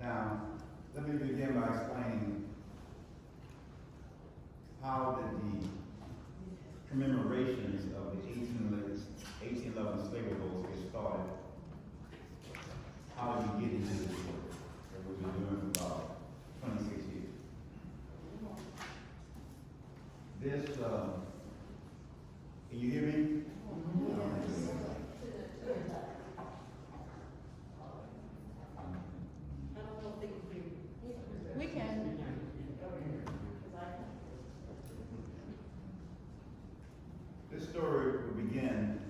Now, let me begin by explaining how did the commemorations of the 1811 Slave Revolt get started. How did we get into this work that we've been doing for about 26 years? This, can you hear me? We can. This story will begin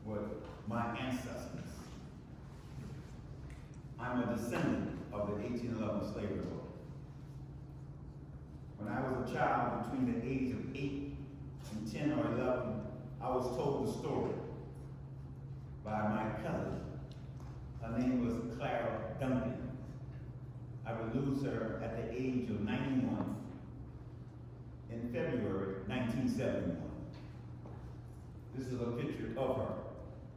with my ancestors. I'm a descendant of the 1811 Slave Revolt. When I was a child between the age of 8 and 10 or 11, cousin. Her name was Clara Duncan. I would lose her at the age of 91 in February 1971. This is a picture of her.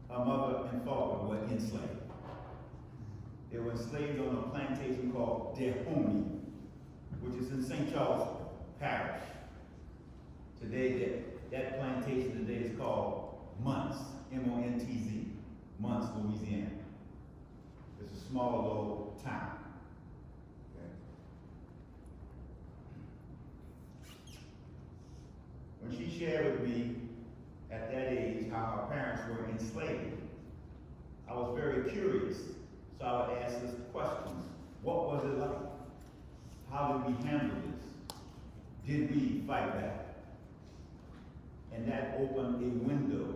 Her mother and father were enslaved. They were enslaved on a plantation called Deslondes, which is in St. Charles Parish. Today, that plantation today is called Montz, M-O-N-T-Z, Montz, Louisiana. It's a small little town. Okay. When she shared with me at that age how her parents were enslaved, I was very curious. So I would ask this questions. What was it like? How did we handle this? Did we fight back? And that opened a window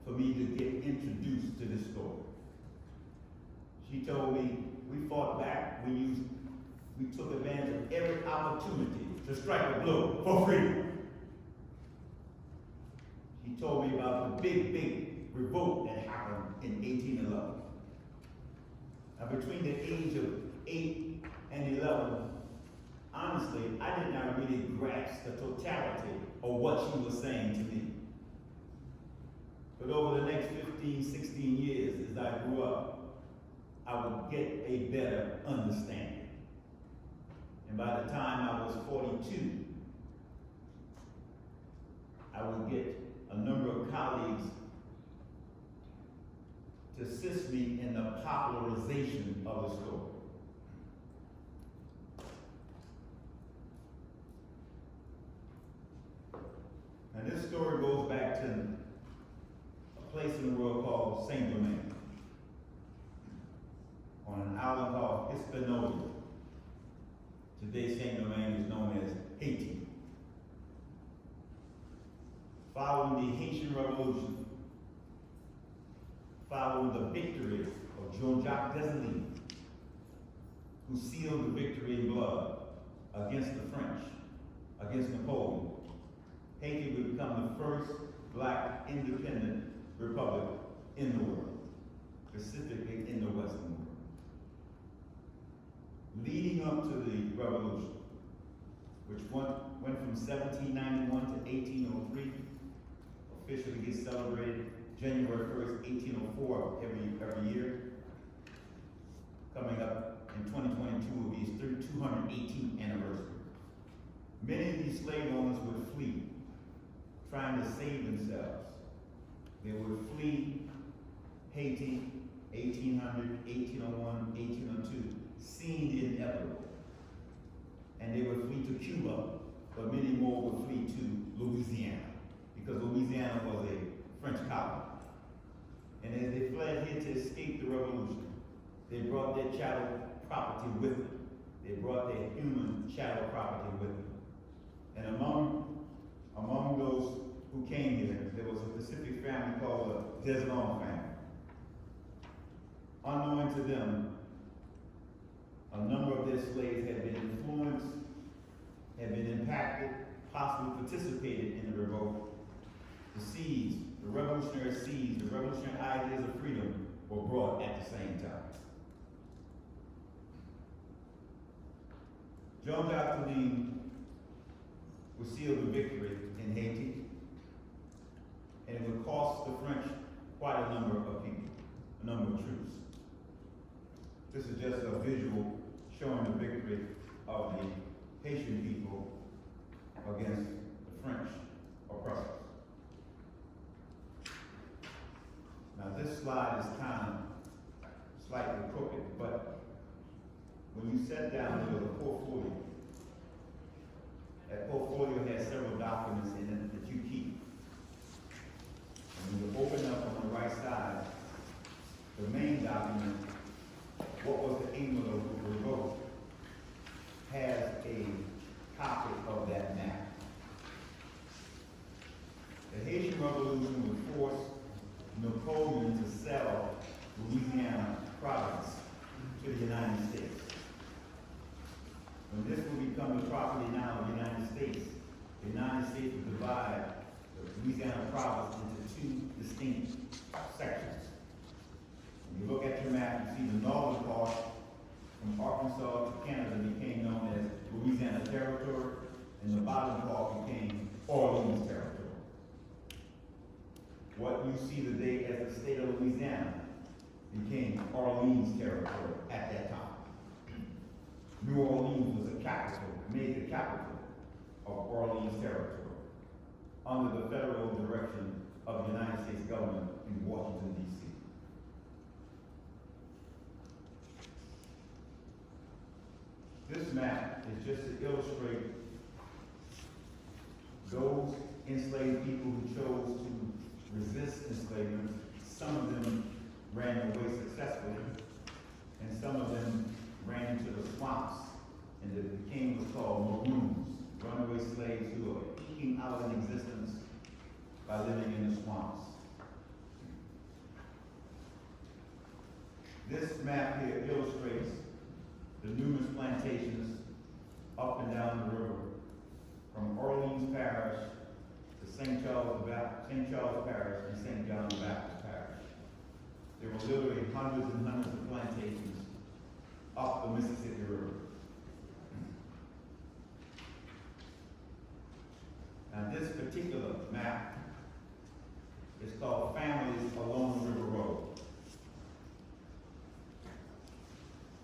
for me to get introduced to this story. She told me we fought back, we took advantage of every opportunity to strike a blow for freedom. She told me about the big revolt that happened in 1811. Now, between the age of 8 and 11, honestly, I did not really grasp the totality of what she was saying to me. But over the next 15, 16 years, as I grew up, I would get a better understanding. And by the time I was 42, I would get a number of colleagues to assist me in the popularization of the story. Now this story goes back to a place in the world called Saint Domingue, on an island called Hispaniola. Today Saint Domingue is known as Haiti. Following the Haitian Revolution, following the victory of Jean-Jacques Deslondes, who sealed the victory in blood against the French, against Napoleon, Haiti would become the first black independent republic in the world, specifically in the Western world. Leading up to the revolution, which went from 1791 to 1803, officially gets celebrated January 1st, 1804 every year. Coming up in 2022 will be its 218th anniversary. Many of these slave owners would flee, trying to save themselves. They would flee Haiti, 1800, 1801, 1802, seemed inevitable. And they would flee to Cuba, but many more would flee to Louisiana, because Louisiana was a French colony. And as they fled here to escape the revolution, they brought their chattel property with them. They brought their human chattel property with them. And among those who came here, there was a specific family called the Deslondes family. Unknowing to them, a number of their slaves had been influenced, had been impacted, possibly participated in the revolt. The seeds, the revolutionary seeds, the revolutionary ideas of freedom were brought at the same time. Jean-Jacques Deslondes would seal the victory in Haiti, and it would cost the French quite a number of people, a number of troops. This is just a visual showing the victory of the Haitian people against the French oppressors. Now this slide is kind of slightly crooked, but when you sat down, there was a portfolio. That portfolio has several documents in it that you keep. And when you open up on the right side, the main document, what was the aim of the revolt, has a copy of that map. The Haitian Revolution would force Napoleon to sell Louisiana province to the United States. When this will become the property now of the United States will divide the Louisiana province into two distinct sections. you look at your map, you see the northern part from Arkansas to Canada became known as Louisiana Territory, and the bottom part became Orleans Territory. What you see today as the state of Louisiana became Orleans Territory at that time. New Orleans was the capital, made the capital of Orleans Territory, under the federal direction of the United States government in Washington, D.C. This map is just to illustrate those enslaved people who chose to resist enslavement. Some of them ran away successfully, and some of them ran into the swamps, and it became what's called maroons, runaway slaves who are eking out an existence by living in the swamps. This map here illustrates the numerous plantations up and down the river, from Orleans Parish to St. Charles Parish and St. John the Baptist Parish. There were literally hundreds and hundreds of plantations up the Mississippi River. Now this particular map is called Families Along the River Road.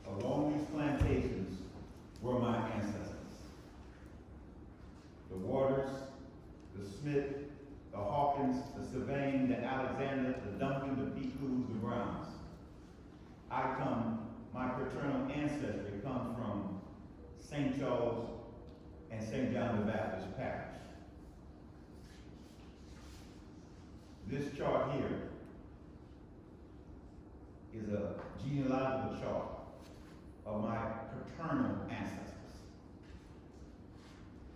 Along these plantations were my ancestors. The Waters, the Smith, the Hawkins, the Sylvain, the Alexander, the Duncan, the Picous, the Browns. My paternal ancestry comes from St. Charles and St. John the Baptist Parish. This chart here is a genealogical chart of my paternal ancestors.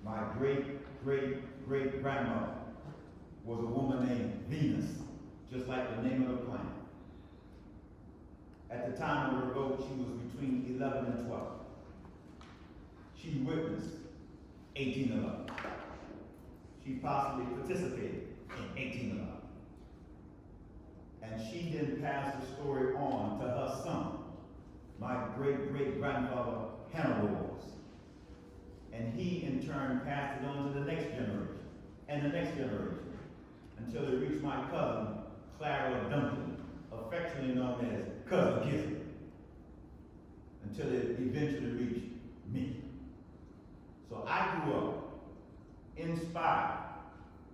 My great-great-great-grandmother was a woman named Venus, just like the name of the planet. At the time of the revolt, she was between 11 and 12. She witnessed 1811. She possibly participated in 1811. And she then passed the story on to her son, my great-great-grandfather Hannibal was. And he in turn passed it on to the next generation, and the next generation, until it reached my cousin, Clara Duncan, affectionately known as Cousin Gizzard, until it eventually reached me. So I grew up inspired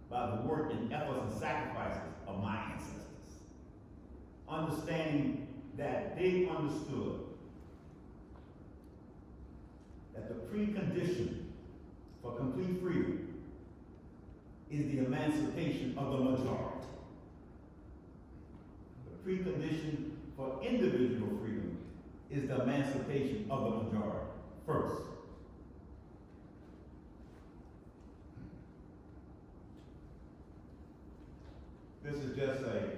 by the work and efforts and sacrifices of my ancestors, understanding that they understood that the precondition for complete freedom is the emancipation of the majority. The precondition for individual freedom is the emancipation of the majority first. This is just an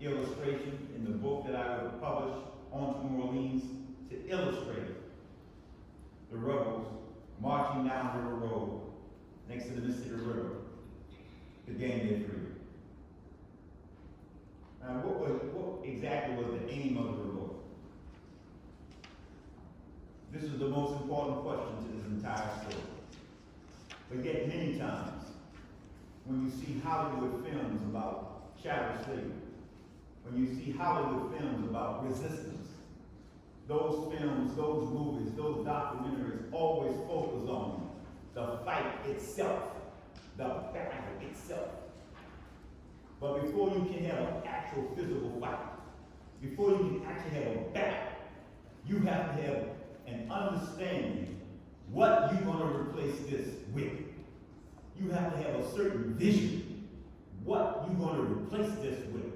illustration in the book that I would publish on New Orleans to illustrate the rebels marching down the river road next to the Mississippi River to gain their freedom. Now, what exactly was the aim of the revolt? This is the most important question to this entire story. But yet, many times, when you see Hollywood films about chattel slavery, when you see Hollywood films about resistance, those films, those movies, those documentaries always focus on the fight itself, the battle itself. But before you can have an actual physical fight, before you can actually have a battle, you have to have an understanding what you're going to replace this with. You have to have a certain vision, what you're going to replace this with.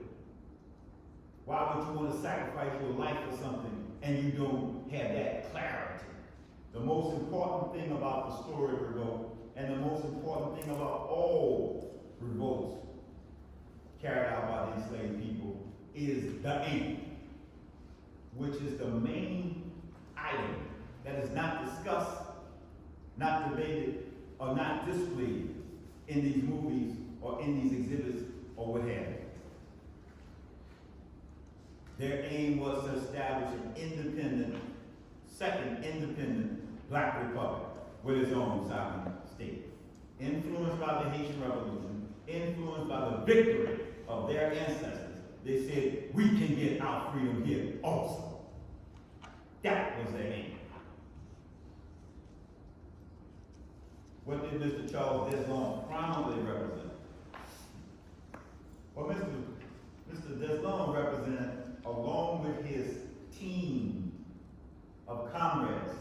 Why would you want to sacrifice your life for something and you don't have that clarity? The most important thing about the story of revolt, and the most important thing about all revolts carried out by the enslaved people, is the aim, which is the main item that is not discussed, not debated, or not displayed in these movies or in these exhibits or what have you. Their aim was to establish an independent, second independent black republic with its own sovereign state. Influenced by the Haitian Revolution, influenced by the victory of their ancestors, they said, we can get our freedom here also. That was their aim. What did Mr. Charles Deslondes prominently represent? Well, Mr. Deslondes represented, along with his team of comrades,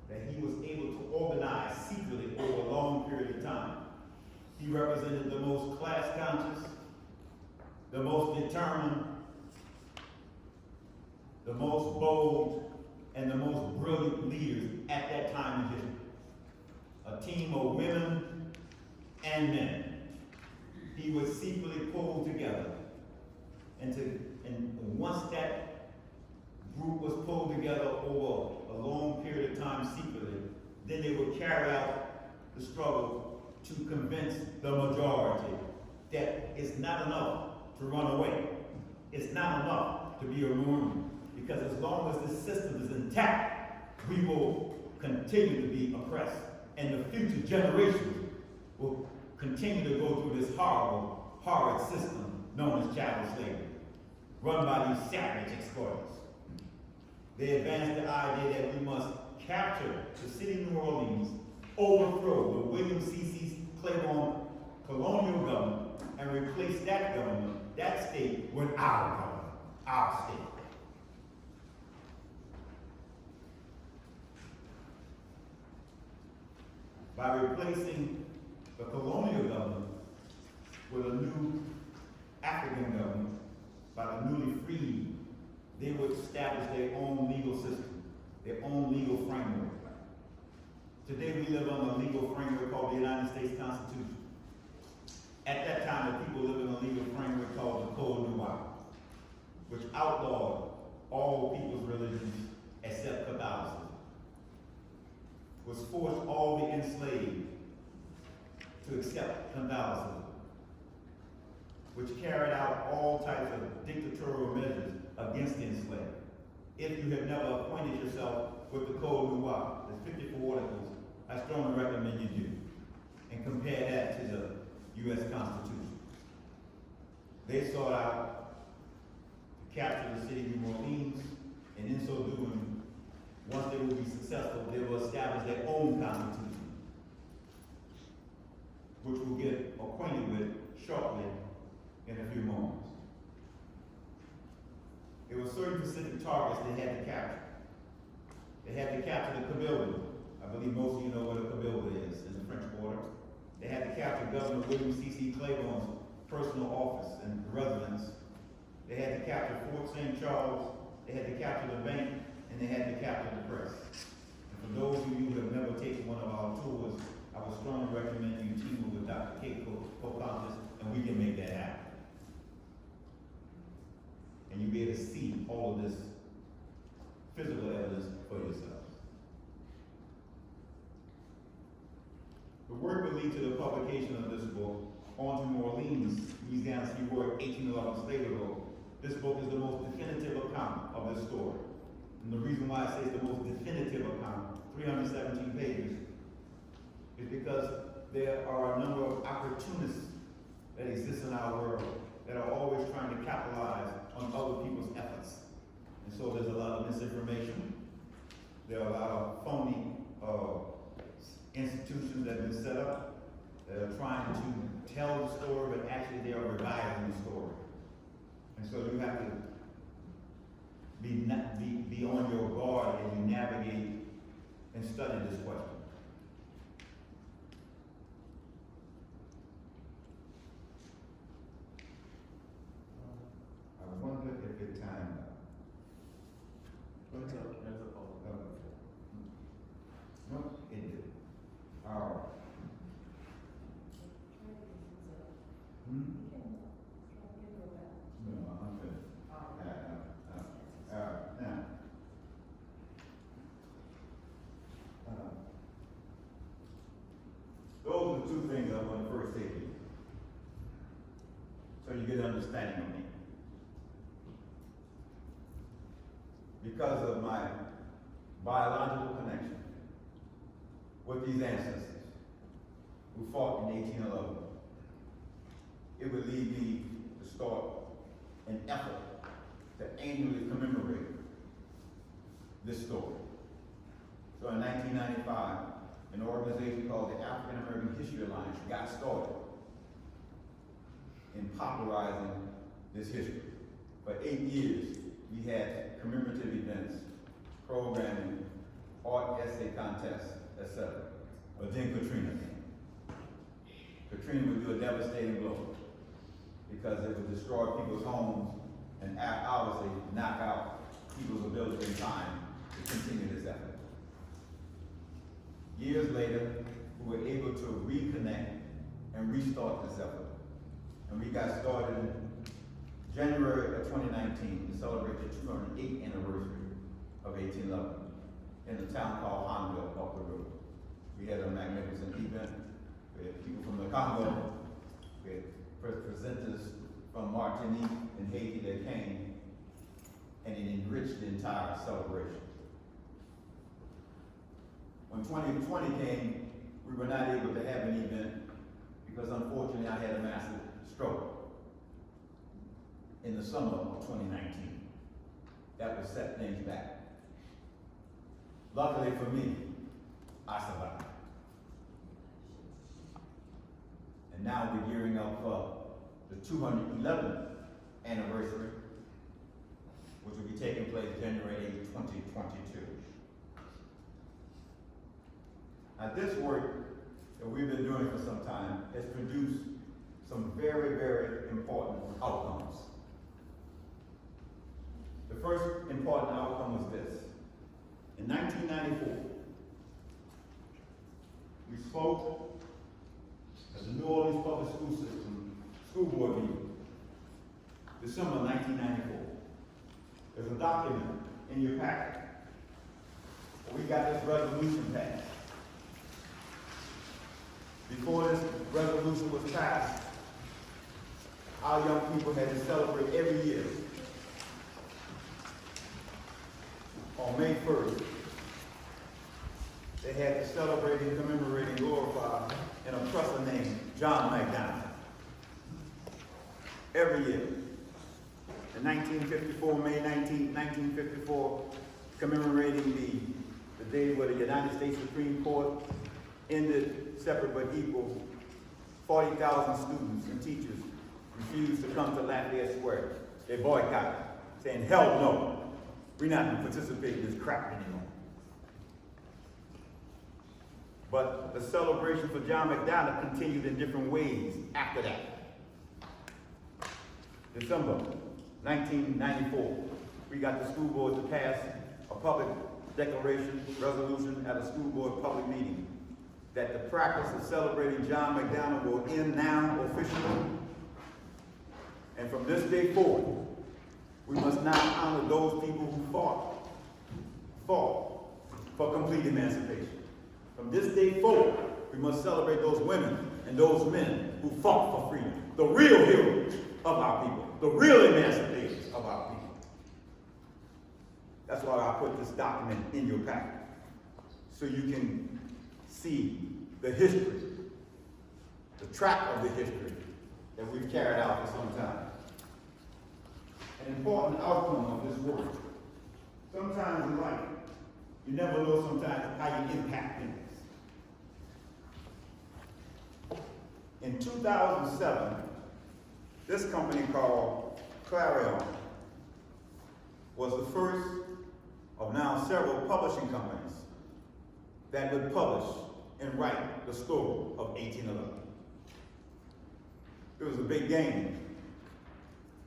that he was able to organize secretly over a long period of time. He represented the most class conscious, the most determined, the most bold, and the most brilliant leaders at that time in history. A team of women and men. He would secretly pull together. And once that group was pulled together over a long period of time secretly, then they would carry out the struggle to convince the majority that it's not enough to run away. It's not enough to be a ruin, because as long as the system is intact, we will continue to be oppressed, and the future generations will continue to go through this horrible, horrid system known as chattel slavery, run by these savage exploiters. They advanced the idea that we must capture the city of New Orleans, overthrow the William C.C. Claiborne colonial government, and replace that government, that state, with our government, our state. By replacing the colonial government with a new African government, by the newly freed, they would establish their own legal system, their own legal framework. Today we live on a legal framework called the United States Constitution. At that time, the people lived in a legal framework called the Code Noir, which outlawed all people's religions except Catholicism, was forced all the enslaved to accept Catholicism, which carried out all types of dictatorial measures against the enslaved. If you have never acquainted yourself with the Code Noir, there's 54 articles, I strongly recommend you do, and compare that to the U.S. Constitution. They sought out to capture the city of New Orleans, and in so doing, once they will be successful, they will establish their own constitution, which we'll get acquainted with shortly in a few moments. There were certain specific targets they had to capture. They had to capture the Cabildo. I believe most of you know what a Cabildo is in the French Quarter. They had to capture Governor William C.C. Claiborne's personal office and residence. They had to capture Fort St. Charles. They had to capture the bank, and they had to capture the press. And for those of you who have never taken one of our tours, I would strongly recommend you team up with Dr. Kate Pocahontas, and we can make that happen. And you'll be able to see all of this physical evidence for yourselves. The work will lead to the publication of this book, On to New Orleans, Louisiana's Heroic 1811 Slave Revolt. This book is the most definitive account of this story. And the reason why I say it's the most definitive account, 317 pages, is because there are a number of opportunists that exist in our world that are always trying to capitalize on other people's efforts. And so there's a lot of misinformation. There are a lot of phony institutions that have been set up that are trying to tell the story, but actually they are revising the story. And so you have to be on your guard as you navigate and study this question. I wonder if it's time. What's up? There's a poll. No, it did. All right. No, I'm good. Now, those are the two things I want to first say to you, so you get an understanding of me. because of my biological connection with these ancestors who fought in 1811, it would lead me to start an effort to annually commemorate this story. So in 1995, an organization called the African American History Alliance got started in popularizing this history. For 8 years, we had commemorative events, programming, art essay contests, etc. But then Katrina came. Katrina would do a devastating blow because it would destroy people's homes and obviously knock out people's ability and time to continue this effort. Years later, we were able to reconnect and restart this effort. And we got started in January of 2019 to celebrate the 208th anniversary of 1811 in a town called Honville, up the road. We had a magnificent event with people from the Congo, with presenters from Martinique and Haiti that came, and it enriched the entire celebration. When 2020 came, we were not able to have an event because unfortunately I had a massive stroke in the summer of 2019. That would set things back. Luckily for me, I survived. And now we're gearing up for the 211th anniversary, which will be taking place January 8, 2022. Now this work that we've been doing for some time has produced some very, very important outcomes. The first important outcome was this. In 1994, we spoke at the New Orleans Public School System School Board meeting, December 1994. There's a document in your packet. We got this resolution passed. Before this resolution was passed, our young people had to celebrate every year on May 1st. They had to celebrate and commemorate and glorify an oppressor named John McDonald. Every year. In 1954, May 19, 1954, commemorating the day where the United States Supreme Court ended separate but equal, 40,000 students and teachers refused to come to Lafayette Square. They boycotted, saying, hell no, we're not going to participate in this crap anymore. But the celebration for John McDonald continued in different ways after that. December 1994, we got the school board to pass a public declaration, resolution at a school board public meeting that the practice of celebrating John McDonald will end now officially. And from this day forward, we must now honor those people who fought for complete emancipation. From this day forward, we must celebrate those women and those men who fought for freedom, the real heroes of our people, the real emancipators of our people. That's why I put this document in your packet, so you can see the history, the track of the history that we've carried out for some time. An important outcome of this work. Sometimes in life, you never know sometimes how you impact things. In 2007, this company called Clarion was the first of now several publishing companies that would publish and write the story of 1811. It was a big game.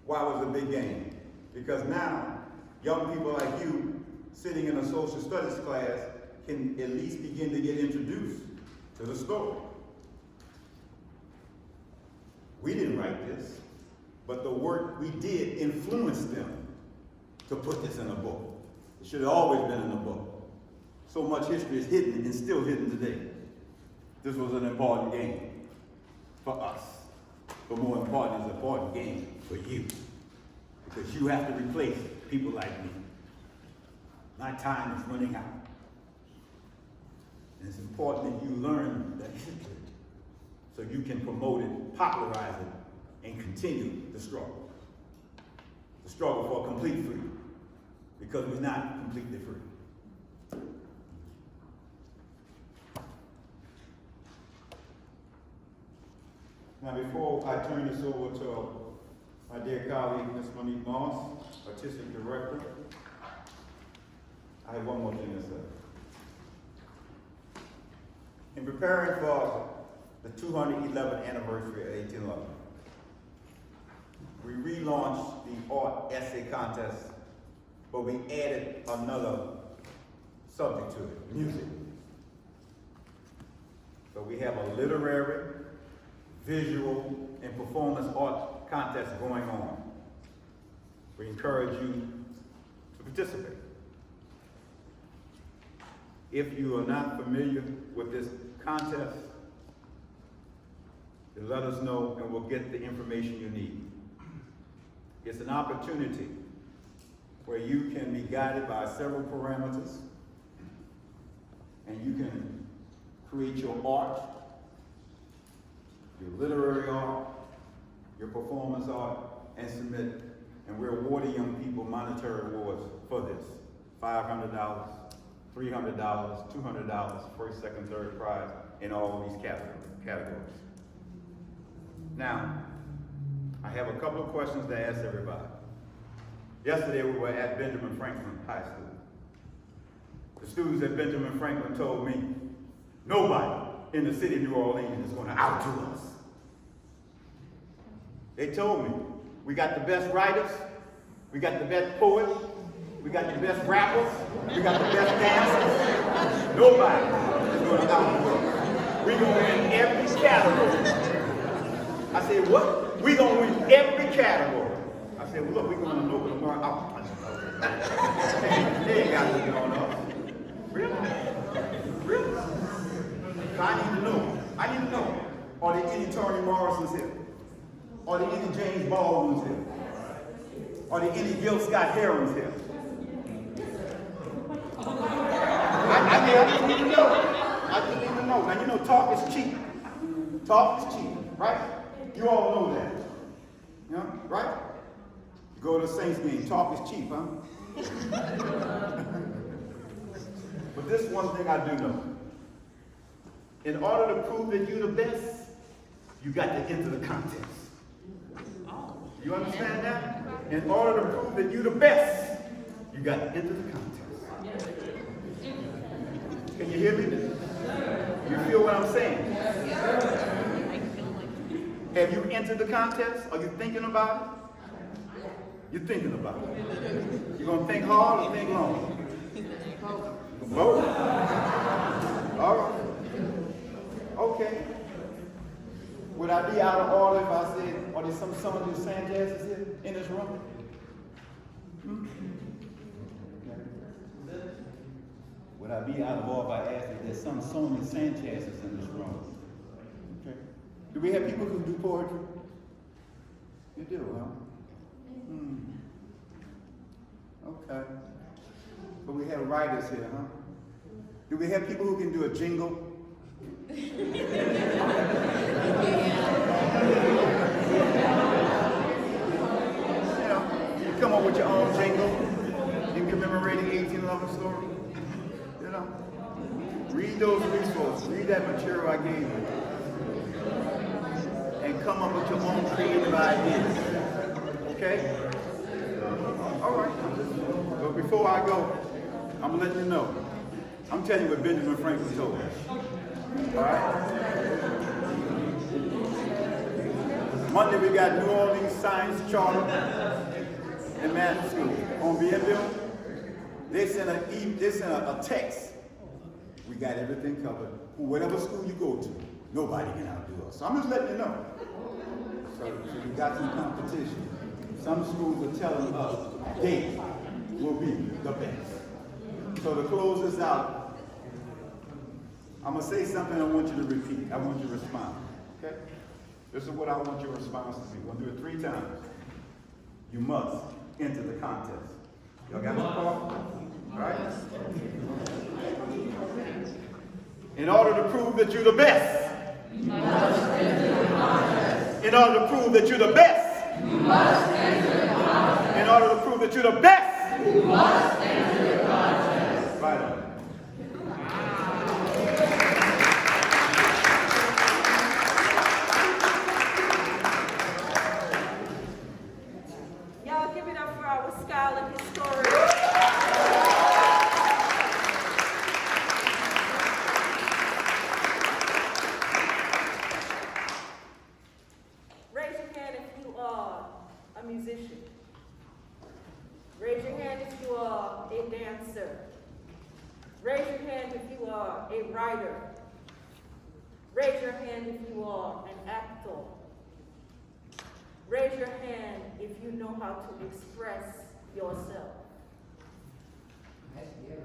Why was it a big game? Because now, young people like you, sitting in a social studies class, can at least begin to get introduced to the story. We didn't write this, but the work we did influenced them to put this in a book. It should have always been in a book. So much history is hidden and still hidden today. This was an important game for us. But more important, it's an important game for you. Because you have to replace people like me. My time is running out. And it's important that you learn the history so you can promote it, popularize it, and continue the struggle. The struggle for complete freedom, because we're not completely free. Now, before I turn this over to my dear colleague, Ms. Monique Moss, Artistic Director, I have one more thing to say. In preparing for the 211th anniversary of 1811, we relaunched the art essay contest, but we added another subject to it, music. So we have a literary, visual, and performance art contest going on. We encourage you to participate. If you are not familiar with this contest, then let us know and we'll get the information you need. It's an opportunity where you can be guided by several parameters and you can create your art, your literary art, your performance art, and submit. And we're awarding young people monetary awards for this. $500, $300, $200, first, second, third prize in all of these categories. Now, I have a couple of questions to ask everybody. Yesterday we were at Benjamin Franklin High School. The students at Benjamin Franklin told me, nobody in the city of New Orleans is going to outdo us. They told me, we got the best writers, we got the best poets, we got the best rappers, we got the best dancers. Nobody is going to outdo us. We're going to win every category. I said, what? We're going to win every category. I said, well, look, we're going to know tomorrow. They ain't got to get on us. Really? Really? So I need to know. I need to know. Are there any Toni Morrisons here? Are there any James Baldwins here? Are there any Gil Scott Herons here? I just need to know. I just need to know. Now, you know, talk is cheap. Talk is cheap, right? You all know that. You know, right? You go to the Saints game, talk is cheap, huh? But this one thing I do know. In order to prove that you're the best, you got to enter the contest. You understand that? In order to prove that you're the best, you got to enter the contest. Can you hear me? You feel what I'm saying? Have you entered the contest? Are you thinking about it? You're thinking about it. You're going to think hard or think long? Both? All right. Okay. Would I be out of order if I said, are there some of these Sanchez's here in this room? Would I be out of order if I asked if there's some Sonia Sanchez's in this room? Okay. Do we have people who do poetry? You do, huh? Okay. But we have writers here, huh? Do we have people who can do a jingle? You know, you come up with your own jingle in commemorating 1811 story. You know, read those resources, read that material I gave you, and come up with your own creative ideas. Okay? All right. But before I go, I'm letting you know. I'm telling you what Benjamin Franklin told us. All right? Monday we got New Orleans Science Charter and Math School. On Bienville, they sent a text. We got everything covered. Whatever school you go to, nobody can outdo us. So I'm just letting you know. So we got some competition. Some schools are telling us they will be the best. So to close this out, I'm going to say something I want you to repeat. I want you to respond. Okay? This is what I want your response to be. We're going to do it 3 times. You must enter the contest. Y'all got my call? Right? In order to prove that you're the best. In order to prove that you're the best. In order to prove that you're the best. Right on. Y'all give it up for our scholar historian. Raise your hand if you are a musician. Raise your hand if you are a dancer. Raise your hand if you are a writer. Raise your hand if you are an actor. Raise your hand if you know how to express yourself. Thank you.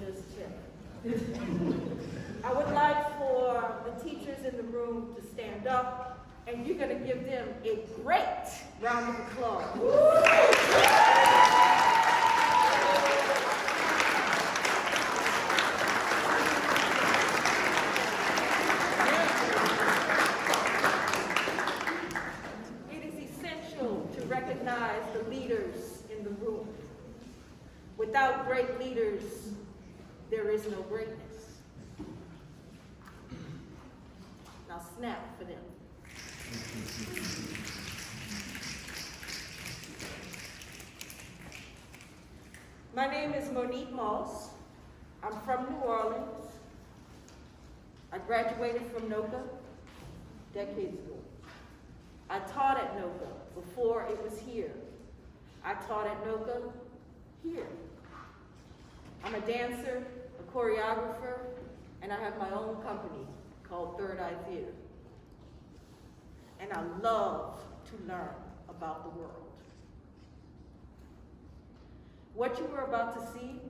Just check. I would like for the teachers in the room to stand up, and you're going to give them a great round of applause. Recognize the leaders in the room. Without great leaders, there is no greatness. Now snap for them. My name is Monique Moss. I'm from New Orleans. I graduated from NOCCA decades ago. I taught at NOCCA before it was here. I taught at NOCCA here. I'm a dancer, a choreographer, and I have my own company called Third Eye Theater. And I love to learn about the world. What you are about to see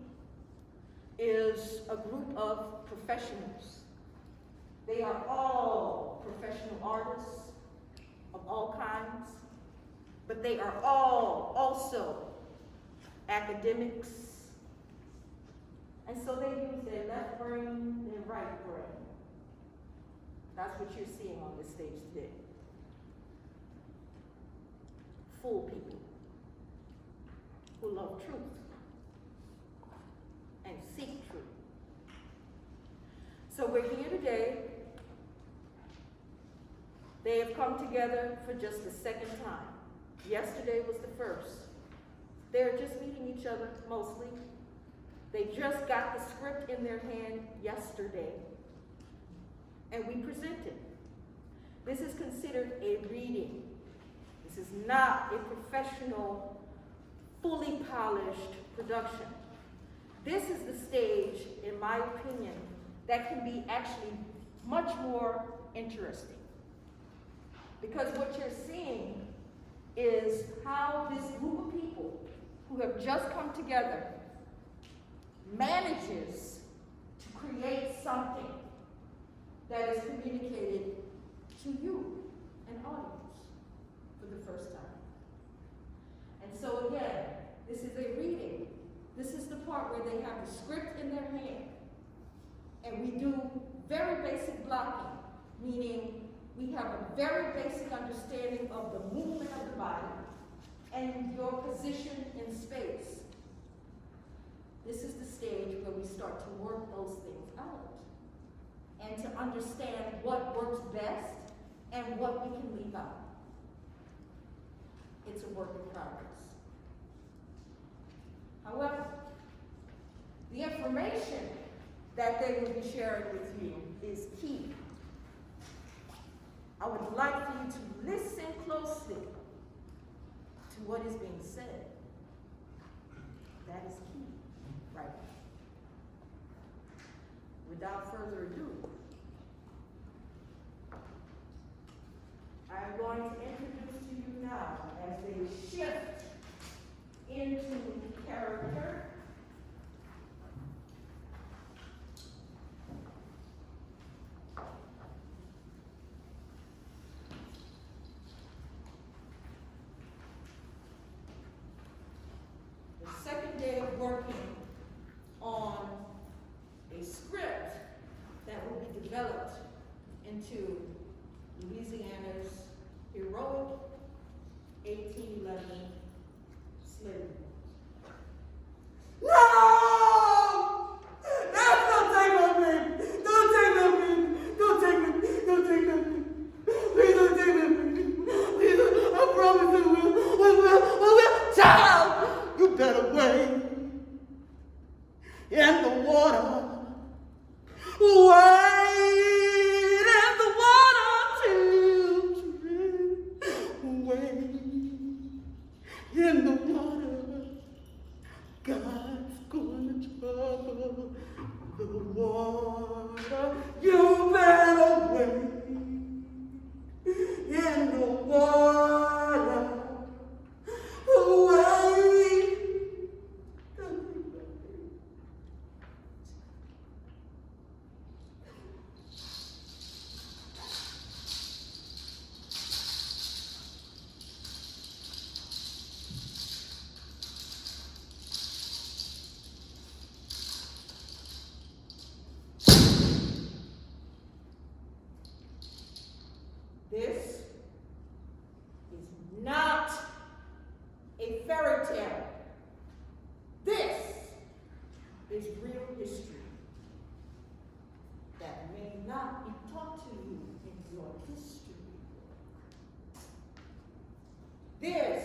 is a group of professionals. They are all professional artists of all kinds, but they are all also academics. And so they use their left brain, their right brain. That's what you're seeing on this stage today. Full people who love truth and seek truth. So we're here today. They have come together for just the second time. Yesterday was the first. They're just meeting each other mostly. They just got the script in their hand yesterday, and we presented. This is considered a reading. This is not a professional, fully polished production. This is the stage, in my opinion, that can be actually much more interesting. Because what you're seeing is how this group of people who have just come together manages to create something that is communicated to you, an audience, for the first time. And so again, this is a reading. This is the part where they have the script in their hand. And we do very basic blocking, meaning we have a very basic understanding of the movement of the body and your position in space. This is the stage where we start to work those things out and to understand what works best and what we can leave out. It's a work in progress. However, the information that they will be sharing with you is key. I would like for you to listen closely to what is being said. That is key, right now. Without further ado, I am going to introduce to you now, as they shift into character, working on a script that will be developed into Louisiana's heroic 1811 Slave Revolt. No! Don't take my baby! Don't take my baby! Don't take me! Don't take my baby! Please don't take my baby! Please, I promise I will! I will! Child! You better wait in the water. Wait in the water, children. Wait in the water. God's gonna trouble the water. You better wait in the water. Wait. This is not a fairy tale. This is real history that may not be taught to you in your history book. This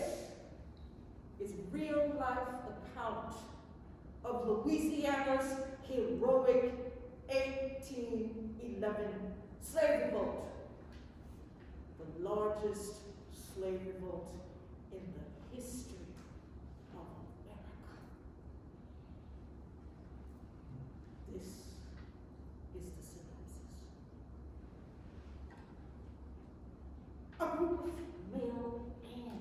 is real life account of Louisiana's heroic 1811 Slave Revolt. The largest slave revolt in the history of America. This is the synopsis. A group of male and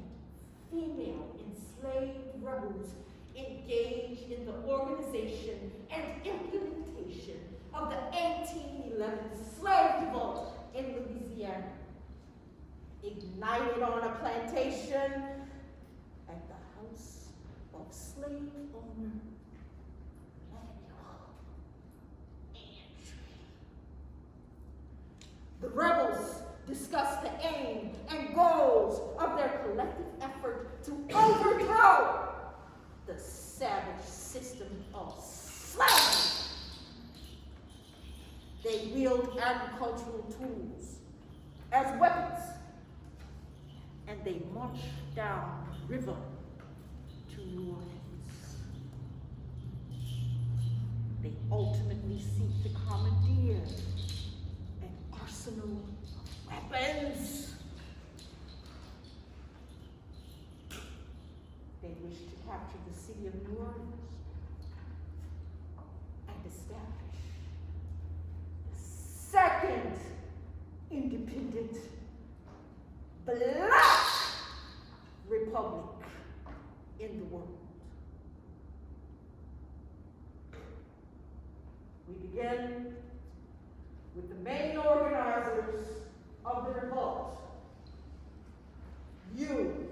female enslaved rebels engaged in the organization and implementation of the 1811 Slave Revolt in Louisiana. Ignited on a plantation at the house of slave owner Manuel Andrew. The rebels discussed the aim and goals of their collective effort to overthrow the savage system of slavery. They wield agricultural tools as weapons, and they march down the river to New Orleans. They ultimately seek to commandeer an arsenal of weapons. They wish to capture the city of New Orleans and establish the second independent Black republic in the world. We begin with the main organizers of the revolt. You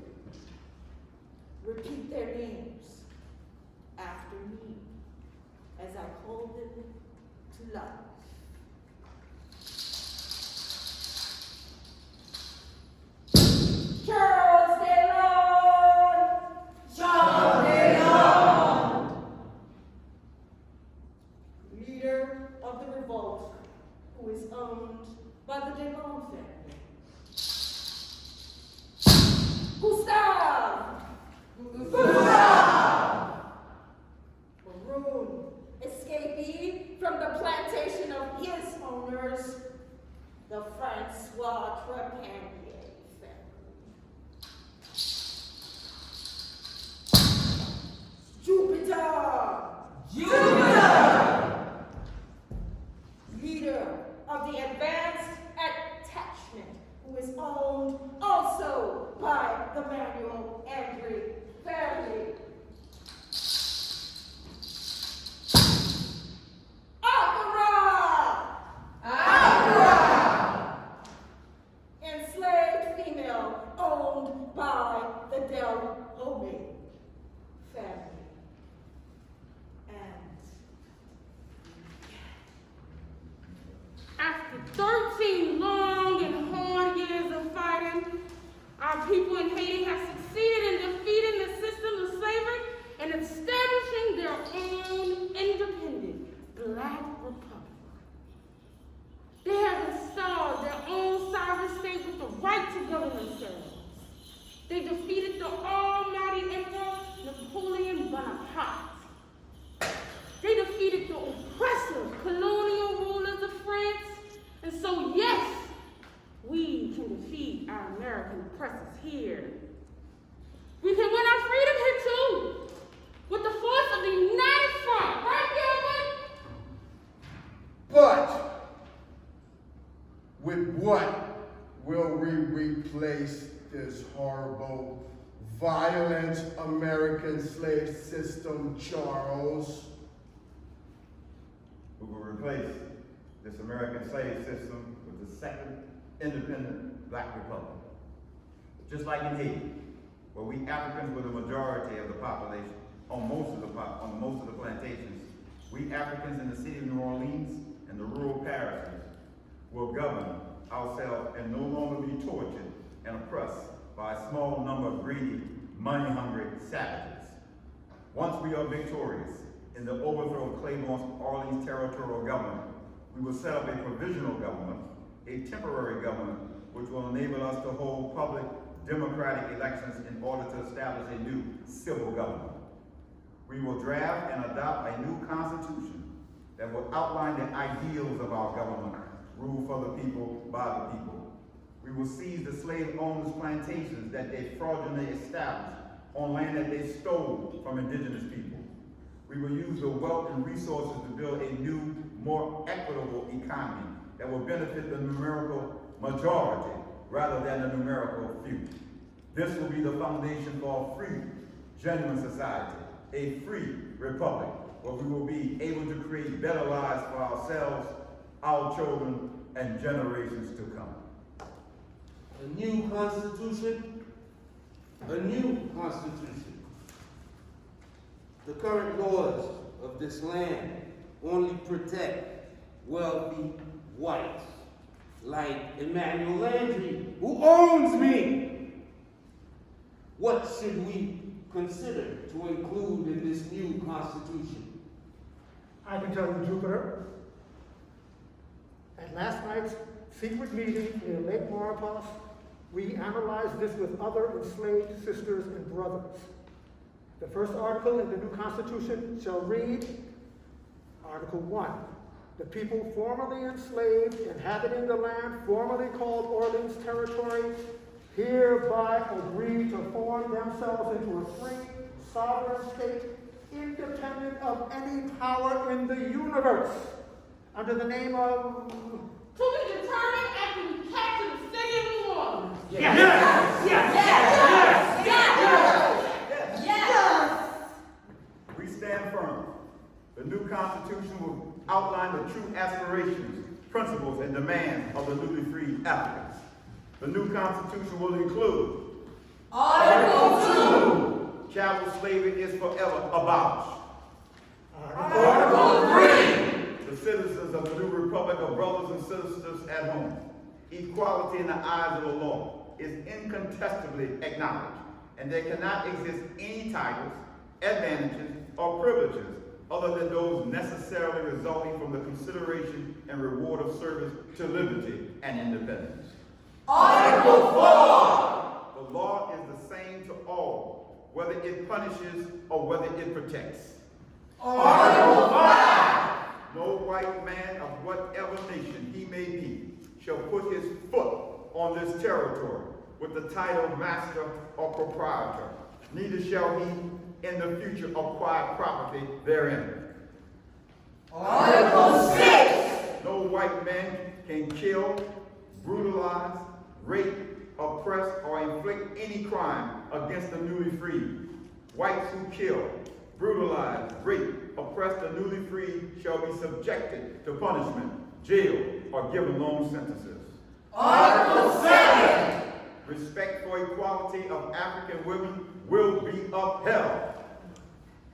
repeat their names after me as I call them to life. Charles Deslondes! Charles Deslondes! Leader of the revolt, who is owned by the Deslondes family. Gustave! Maroon, escapee from the plantation of his owners, the Francois Trepanier family. Jupiter! Leader of the advanced attachment, who is owned also by the Manuel Andrew family. Enslaved female owned by the Deslondes family. right to govern themselves. They defeated the almighty Emperor Napoleon Bonaparte. They defeated the oppressive colonial rulers of France. And so, yes, we can defeat our American oppressors here. We can win our freedom here too, with the force of the United Front, right, Gilbert? But with what will we replace this horrible, violent American slave system, Charles? We will replace this American slave system with the second independent black republic. Just like in Haiti, where we Africans were the majority of the population on most of the plantations, we Africans in the city of New Orleans and the rural parishes will govern ourselves and no longer be tortured and oppressed by a small number of greedy, money-hungry savages. Once we are victorious in the overthrow of Claiborne's Orleans territorial government, we will set up a provisional government, a temporary government, which will enable us to hold public democratic elections in order to establish a new civil government. We will draft and adopt a new constitution that will outline the ideals of our government, rule for the people, by the people. We will seize the slave owners' plantations that they fraudulently established on land that they stole from indigenous people. We will use the wealth and resources to build a new, more equitable economy that will benefit the numerical majority rather than the numerical few. This will be the foundation for a free, genuine society, a free republic, where we will be able to create better lives for ourselves, our children, and generations to come. A new constitution, a new constitution. The current laws of this land only protect wealthy whites, like Emmanuel Landry, who owns me. What should we consider to include in this new constitution? I can tell you, Jupiter. At last night's secret meeting near Lake Maurepas, we analyzed this with other enslaved sisters and brothers. The first article in the new Constitution shall read, Article 1. The people formerly enslaved, inhabiting the land formerly called Orleans Territory, hereby agree to form themselves into a free, sovereign state, independent of any power in the universe, under the name of... To be determined after we capture the city of New Orleans. We stand firm. The new Constitution will outline the true aspirations, principles, and demands of the newly freed Africans. The new Constitution will include Article 2. Chattel slavery is forever abolished. Article 3. The citizens of the new republic are brothers and sisters at home. Equality in the eyes of the law is incontestably acknowledged, and there cannot exist any titles, advantages, or privileges other than those necessarily resulting from the consideration and reward of service to liberty and independence. Article 4. The law is the same to all, whether it punishes or whether it protects. Article 5. No white man of whatever nation he may be shall put his foot on this territory with the title master or proprietor, neither shall he in the future acquire property therein. Article 6. No white man can kill, brutalize, rape, oppress, or inflict any crime against the newly freed. Whites who kill, brutalize, rape, oppress the newly freed shall be subjected to punishment, jail, or given long sentences. Article 7. Respect for equality of African women will be upheld.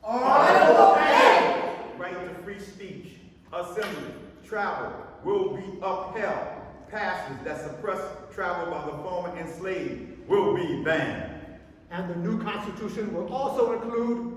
Article 8. Right to free speech, assembly, travel will be upheld. Passes that suppress travel by the former enslaved will be banned. And the new Constitution will also include